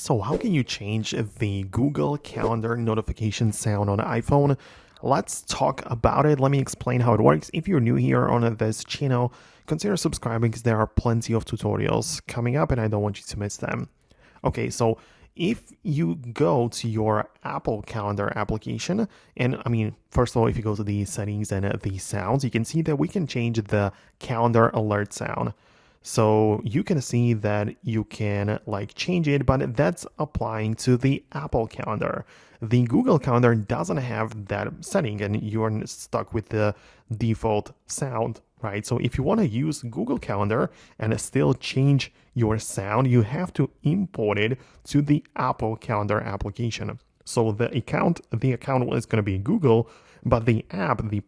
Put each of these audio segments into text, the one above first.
So how can you change the Google Calendar notification sound on iPhone? Let's talk about it. Let me explain how it works. If you're new here on this channel, consider subscribing because there are plenty of tutorials coming up and I don't want you to miss them. Okay, so if you go to your Apple Calendar application, and first of all, if you go to the settings and the sounds, you can see that we can change the calendar alert sound. So you can see that you can change it, but that's applying to the Apple Calendar. The Google Calendar doesn't have that setting and you're stuck with the default sound, right? So if you want to use Google Calendar and still change your sound, you have to import it to the Apple Calendar application. So the account is going to be Google, but the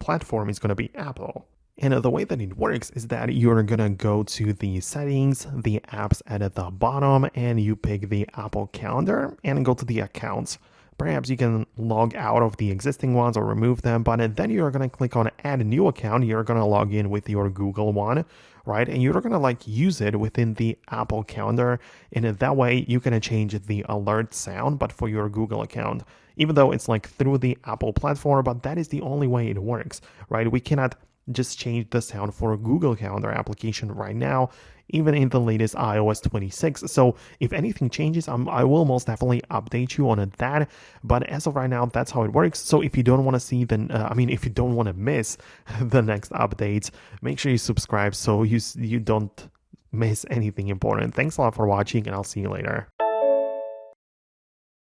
platform is going to be Apple. And the way that it works is that you're going to go to the settings, the apps at the bottom, and you pick the Apple Calendar and go to the accounts. Perhaps you can log out of the existing ones or remove them, but then you're going to click on add a new account. You're going to log in with your Google one, right? And you're going to use it within the Apple Calendar. And that way you can change the alert sound, but for your Google account, even though it's through the Apple platform, but that is the only way it works, right? We cannot just change the sound for a Google Calendar application right now, even in the latest iOS 26. So if anything changes, I will most definitely update you on that. But as of right now, that's how it works. So if you don't want to see if you don't want to miss the next updates, make sure you subscribe so you don't miss anything important. Thanks a lot for watching, and I'll see you later.